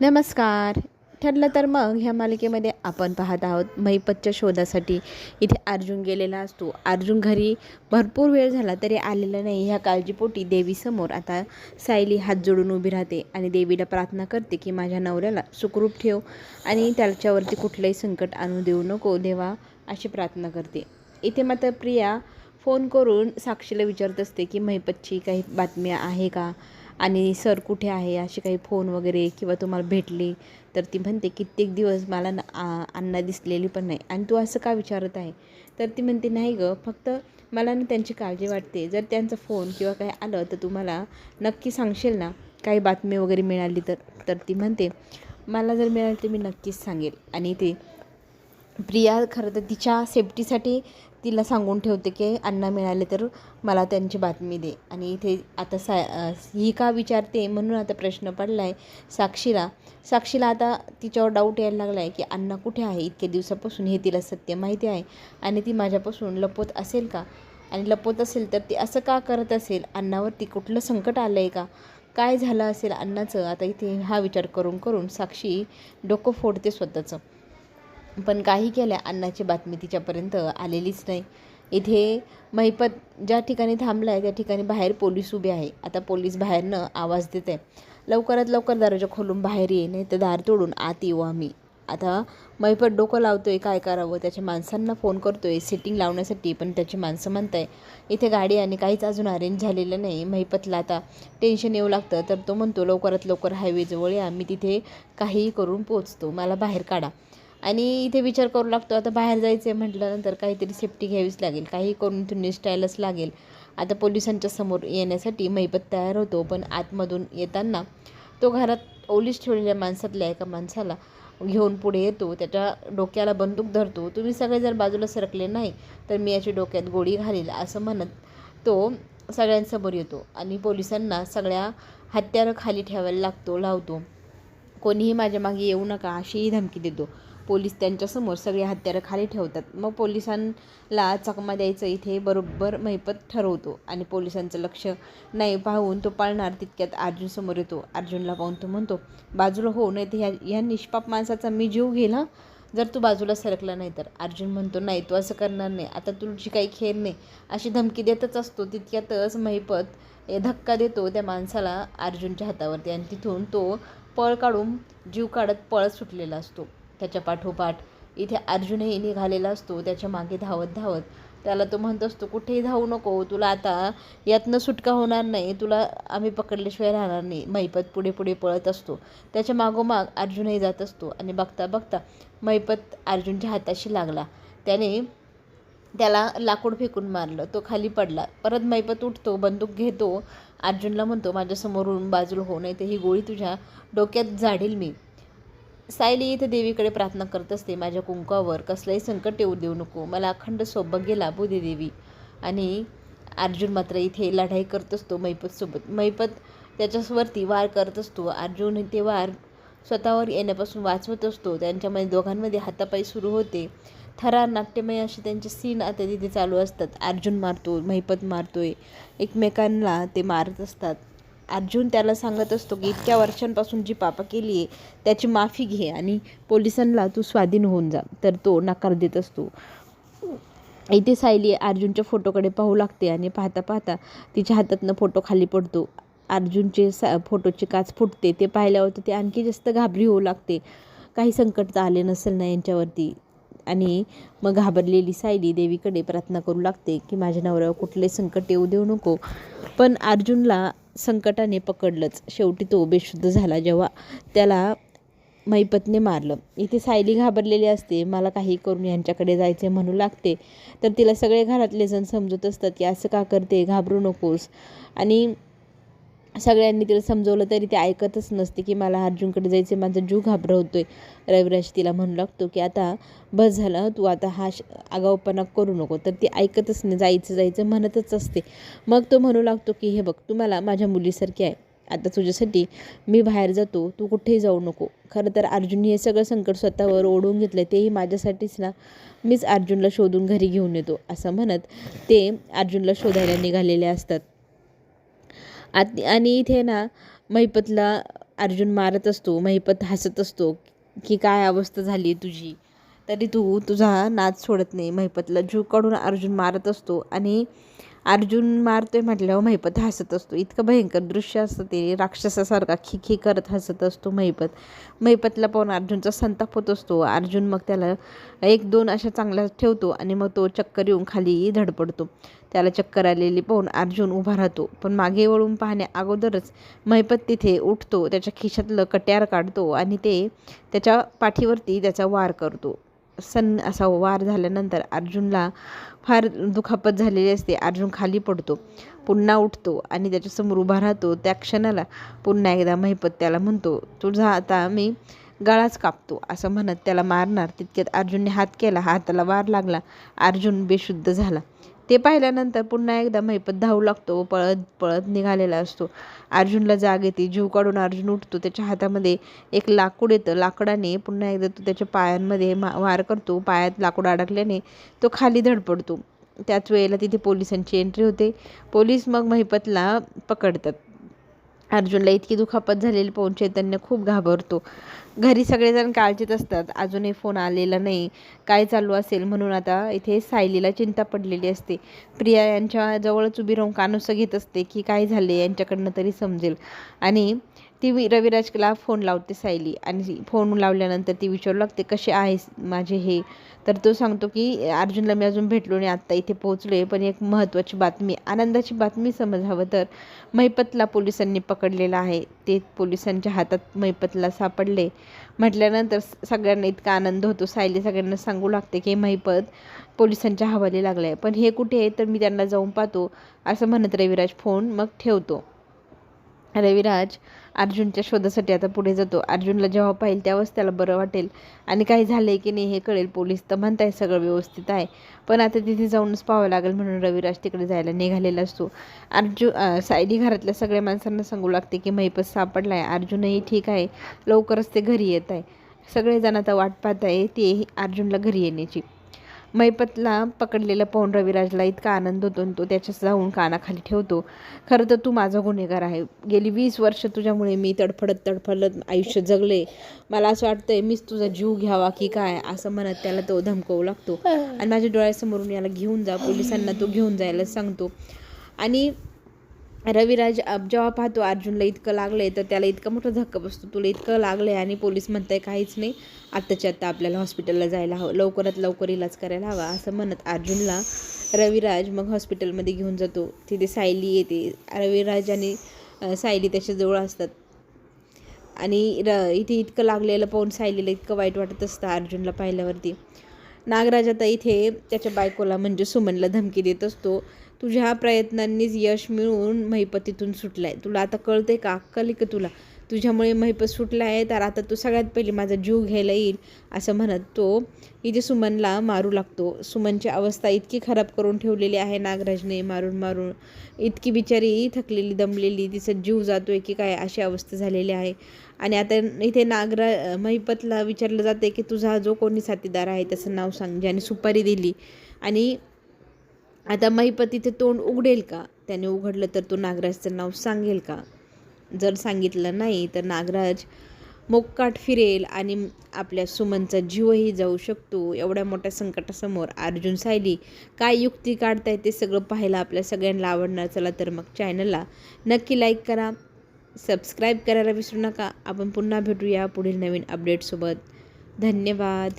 नमस्कार. ठरलं तर मग ह्या मालिकेमध्ये आपण पाहत आहोत महिपतच्या शोधासाठी इथे अर्जुन गेलेला असतो. अर्जुन घरी भरपूर वेळ झाला तरी आलेला नाही. ह्या काळजीपोटी देवीसमोर आता सायली हात जोडून उभी राहते आणि देवीला प्रार्थना करते की माझ्या नवऱ्याला सुखरूप ठेव आणि त्याच्यावरती कुठलंही संकट आणू देऊ नको देवा, अशी प्रार्थना करते. इथे मात्र प्रिया फोन करून साक्षीला विचारत असते की महिपतची काही बातमी आहे का आणि सर कुठे आहे, असे काही फोन वगैरे किंवा तुम्हाला भेटली. तर ती म्हणते कित्येक दिवस मला अण्णा दिसलेली पण नाही आणि तू असं का विचारत आहे. तर ती म्हणते नाही गं, फक्त मला ना त्यांची काळजी वाटते. जर त्यांचा फोन किंवा काही आलं तर तुम्हाला नक्की सांगशील ना, काही बातमी वगैरे मिळाली तर. तर ती म्हणते मला जर मिळाली तर मी नक्कीच सांगेल. आणि ते प्रिया खरं तर तिच्या सेफ्टीसाठी तिला सांगून ठेवते की अण्णा मिळाले तर मला त्यांची बातमी दे. आणि इथे आता ही का विचारते म्हणून आता प्रश्न पडला आहे साक्षीला आता तिच्यावर डाऊट यायला लागला आहे की अण्णा कुठे आहे. इतक्या दिवसापासून हे तिला सत्य माहिती आहे आणि ती माझ्यापासून लपवत असेल का, आणि लपवत असेल तर ती असं का करत असेल. अण्णावरती कुठलं संकट आलं आहे का, काय झालं असेल अण्णाचं. आता इथे हा विचार करून करून साक्षी डोकं फोडते स्वतःचं. पण काही केल्या अण्णाची बातमी तिच्यापर्यंत आलेलीच नाही. इथे महिपत ज्या ठिकाणी थांबला आहे त्या ठिकाणी बाहेर पोलीस उभे आहे. आता पोलीस बाहेरनं आवाज देत आहे, लवकरात लवकर दरवाजा खोलून बाहेर ये, नाही तर दार तोडून आत येऊ आम्ही. आता महिपत डोकं लावतोय काय करावं. त्याच्या माणसांना फोन करतोय सेटिंग लावण्यासाठी, पण त्याची माणसं म्हणताय इथे गाडी आणि काहीच अजून अरेंज झालेलं नाही. महिपतला आता टेन्शन येऊ लागतं. तर तो म्हणतो लवकरात लवकर हायवेजवळ या, मी तिथे काहीही करून पोचतो, मला बाहेर काढा. आणि इथे विचार करू लागतो आता बाहेर जायचं आहे म्हटल्यानंतर काहीतरी सेफ्टी घ्यावीच लागेल, काही करून इथून निसटायलाच लागेल. आता पोलिसांच्या समोर येण्यासाठी महिपत तयार होतो, पण आतमधून येताना तो घरात ओलीस ठेवलेल्या माणसातल्या एका माणसाला घेऊन पुढे येतो. त्याच्या डोक्याला बंदूक धरतो. तुम्ही सगळे जर बाजूला सरकले नाही तर मी याच्या डोक्यात गोळी घालील, असं म्हणत तो सगळ्यांसमोर येतो आणि पोलिसांना सगळ्या हत्यारं खाली ठेवायला लावतो. कोणीही माझ्या मागे येऊ नका अशीही धमकी देतो. पोलीस त्यांच्यासमोर सगळे हत्यारं खाली ठेवतात. मग पोलिसांना चकमा द्यायचं इथे बरोबर महिपत ठरवतो आणि पोलिसांचं लक्ष नाही पाहून तो पळणार. तितक्यात अर्जुन समोर येतो. अर्जुनला पाहून तो म्हणतो बाजूला हो, नाही तर ह्या निष्पाप माणसाचा मी जीव घेईल हा, जर तू बाजूला सरकला नाही तर. अर्जुन म्हणतो नाही, तू असं करणार नाही, आता तुझी काही खेर नाही, अशी धमकी देतच असतो. तितक्यातच महिपत धक्का देतो त्या माणसाला अर्जुनच्या हातावरती आणि तिथून तो पळ काढून जीव काढत पळत सुटलेला असतो. त्याच्या पाठोपाठ इथे अर्जुनही निघालेला असतो. त्याच्या मागे धावत धावत त्याला तो म्हणत असतो कुठेही धावू नको, तुला आता यातनं सुटका होणार नाही, तुला आम्ही पकडल्याशिवाय राहणार नाही. महिपत पुढे पुढे पळत असतो. त्याच्या मागोमाग अर्जुनही जात असतो आणि बघता बघता महिपत अर्जुनच्या हाताशी लागला. त्याला लाकूड फेकून मारलं. तो खाली पडला. परत महिपत उठतो, बंदूक घेतो, अर्जुनला म्हणतो माझ्यासमोरून बाजूला हो, नाही तर ही गोळी तुझ्या डोक्यात झाडील मी. सायली इथे देवीकडे प्रार्थना करत असते, माझ्या कुंकावर कसलंही संकट येऊ देऊ नको, मला अखंड सौभाग्य लाभू दे देवी. आणि अर्जुन मात्र इथे लढाई करत असतो महिपतसोबत. महिपत त्याच्यावरती वार करत असतो. अर्जुन ते वार स्वतःवर येण्यापासून वाचवत असतो. त्यांच्यामध्ये दोघांमध्ये हातापाई सुरू होते. थरार नाट्यमय असे त्यांचे सीन आता तिथे चालू असतात. अर्जुन मारतो, महिपत मारतोय, एकमेकांना ते मारत असतात. अर्जुन त्याला सांगत असतो की इतक्या वर्षांपासून जी पापं केली आहे त्याची माफी घे आणि पोलिसांना तू स्वाधीन होऊन जा. तर तो नकार देत असतो. इथे सायली अर्जुनच्या फोटोकडे पाहू लागते आणि पाहता पाहता तिच्या हातातनं फोटो खाली पडतो. अर्जुनचे फोटोची काच फुटते. ते पाहिल्यावर ते आणखी जास्त घाबरी होऊ लागते. काही संकट आले नसेल ना यांच्यावरती. आणि मग घाबरलेली सायली देवीकडे प्रार्थना करू लागते की माझ्या नवऱ्यावर कुठले संकट येऊ देऊ नको. पण अर्जुनला संकटाने पकडलंच. शेवटी तो बेशुद्ध झाला जेव्हा त्याला महिपतने मारलं. इथे सायली घाबरलेली असते. मला काही करून यांच्याकडे जायचे म्हणू लागते. तर तिला सगळे घरातले जण समजत असतात की असं का करते, घाबरू नकोस. आणि सगळ्यांनी तिला समजवलं तरी ते ऐकतच नसते की मला अर्जुनकडे जायचे, माझा जीव घाबरवतोय. रविराज तिला म्हणू लागतो की आता बस झालं, तू आता हा आगाऊपणा करू नको. तर ती ऐकतच नाही, जायचं म्हणतच असते. मग तो म्हणू लागतो की हे बघ, तू मला माझ्या मुलीसारखी आहे, आता तुझ्यासाठी मी बाहेर जातो, तू कुठेही जाऊ नको. खरं तर अर्जुनने हे सगळं संकट स्वतःवर ओढून घेतलं, तेही माझ्यासाठीच ना, मीच अर्जुनला शोधून घरी घेऊन येतो, असं म्हणत ते अर्जुनला शोधायला निघालेले असतात. आणि इथे ना महिपतला अर्जुन मारत असतो, महिपत हसत असतो की काय अवस्था झाली तुझी, तरी तू तुझा नाद सोडत नाही. महिपतला जीव काढून अर्जुन मारत असतो आणि अर्जुन मारतोय म्हटल्यावर महिपत हसत असतो. इतकं भयंकर दृश्य असतं ते. राक्षसासारखा खिखी करत हसत असतो महिपतला पाहून अर्जुनचा संताप होत असतो. अर्जुन मग त्याला 1-2 अशा चांगल्या ठेवतो आणि मग तो चक्कर येऊन खाली धडपडतो. त्याला चक्कर आलेली पाहून अर्जुन उभा राहतो, पण मागे वळून पाहण्या अगोदरच महिपत तिथे उठतो, त्याच्या खिशातलं कट्यार काढतो आणि ते त्याच्या पाठीवरती त्याचा वार करतो. असा वार झाल्यानंतर अर्जुनला फार दुखापत झालेली असते. अर्जुन खाली पडतो, पुन्हा उठतो आणि त्याच्यासमोर उभा राहतो. त्या क्षणाला पुन्हा एकदा महिपत त्याला म्हणतो, तुझा आता मी गळाच कापतो, असं म्हणत त्याला मारणार. तितक्यात अर्जुनने हात केला, हाताला वार लागला, अर्जुन बेशुद्ध झाला. ते पाहिल्यानंतर पुन्हा एकदा महिपत धावू लागतो, पळत पळत निघालेला असतो. अर्जुनला जाग येते, जीव काढून अर्जुन उठतो. त्याच्या हातामध्ये एक लाकूड येतं. लाकडाने पुन्हा एकदा तो त्याच्या पायांमध्ये वार करतो. पायात लाकूड अडकल्याने तो खाली धडपडतो. त्याच वेळेला तिथे पोलिसांची एंट्री होते. पोलीस मग महिपतला पकडतात. अर्जुनला इतकी दुखापत झालेली पाहून चैतन्य खूप घाबरतो. घरी सगळेजण काळजीत असतात. अजूनही फोन आलेला नाही, काय चालू असेल म्हणून आता इथे सायलीला चिंता पडलेली असते. प्रिया यांच्या जवळच उभी राहून कानोसं घेत असते की काय झाले, यांच्याकडनं तरी समजेल. आणि ती रविराजला फोन लावते सायली, आणि फोन लावल्यानंतर ती विचारू लागते, कसे आहेस माझे हे. तर तो सांगतो की अर्जुनला मी अजून भेटलो नाही, आत्ता इथे पोहोचले, पण एक महत्त्वाची बातमी, आनंदाची बातमी समजावं तर महिपतला पोलिसांनी पकडलेला आहे. ते पोलिसांच्या हातात महिपतला सापडले म्हटल्यानंतर सगळ्यांना इतका आनंद होतो. सायली सगळ्यांना सांगू लागते की महिपत पोलिसांच्या हवाली लागला आहे, पण हे कुठे आहे, तर मी त्यांना जाऊन पाहतो, असं म्हणत रविराज फोन मग ठेवतो. रविराज अर्जुनच्या शोधासाठी आता पुढे जातो. अर्जुनला जेव्हा पाहिल तेव्हाच त्याला बरं वाटेल आणि काही झालंय की नाही हे कळेल. पोलीस तर म्हणताय सगळं व्यवस्थित आहे, पण आता तिथे जाऊनच पाहावं लागेल म्हणून रविराज तिकडे जायला निघालेला असतो. सायली घरातल्या सगळ्या माणसांना सांगू लागते की महिपत सापडला आहे, अर्जुनही ठीक आहे, लवकरच ते घरी येत आहे. सगळेजण आता वाट पाहत आहे ते अर्जुनला घरी येण्याची. महिपतला पकडलेला पाहून रविराजला इतका आनंद होतो, तो त्याच्या जाऊन कानाखाली ठेवतो. खरं तर तू माझा गुन्हेगार आहे, गेली 20 वर्ष तुझ्यामुळे मी तडफडत आयुष्य जगले, मला असं वाटतंय मीच तुझा जीव घ्यावा की काय, असं म्हणत त्याला तो धमकवू लागतो. आणि माझ्या डोळ्यासमोरून याला घेऊन जा, पोलिसांना तो घेऊन जायला सांगतो. आणि रविराज जेव्हा पाहतो अर्जुनला इतकं लागलं आहे, तर त्याला इतका मोठा धक्का बसतो, तुला इतकं लागलं आहे आणि पोलीस म्हणताय काहीच नाही, आत्ताच्या आत्ता आपल्याला हॉस्पिटलला जायला हवं, लवकरात लवकर इलाज करायला हवा, असं म्हणत अर्जुनला रविराज मग हॉस्पिटलमध्ये घेऊन जातो. तिथे सायली येते. रविराज आणि सायली त्याच्याजवळ असतात आणि इथे इतकं लागलेलं पाहून सायलीला इतकं वाईट वाटत असतं अर्जुनला पाहिल्यावरती. नागराज आता इथे त्याच्या बायकोला म्हणजे सुमनला धमकी देत असतो, तुझ्या प्रयत्नांनीच यश मिळून महिपतीतून सुटला आहे, तुला आता कळते का, अक्कल का तुला, तुझ्यामुळे महिपत सुटला आहे, तर आता तू सगळ्यात पहिले माझा जीव घ्यायला येईल, असं म्हणत तो इथे सुमनला मारू लागतो. सुमनची अवस्था इतकी खराब करून ठेवलेली आहे नागराजने, मारून इतकी बिचारी थकलेली दमलेली, तिचा जीव जातोय की काय अशी अवस्था झालेली आहे. आणि आता इथे महिपतला विचारलं जाते की तुझा जो कोणी साथीदार आहे त्याचं नाव सांग, ज्याने सुपारी दिली. आणि आता महिपत इथे तोंड उघडेल का, त्याने उघडलं तर तो नागराजचं नाव सांगेल का, जर सांगितलं नाही तर नागराज मोक्काट फिरेल आणि आपल्या सुमनचा जीवही जाऊ शकतो. एवढ्या मोठ्या संकटासमोर अर्जुन सायली काय युक्ती काढताय ते सगळं पाहायला आपल्या सगळ्यांना आवडणार. चला तर मग चॅनलला नक्की लाईक करा, सबस्क्राईब करायला विसरू नका. आपण पुन्हा भेटूया पुढील नवीन अपडेटसोबत. धन्यवाद.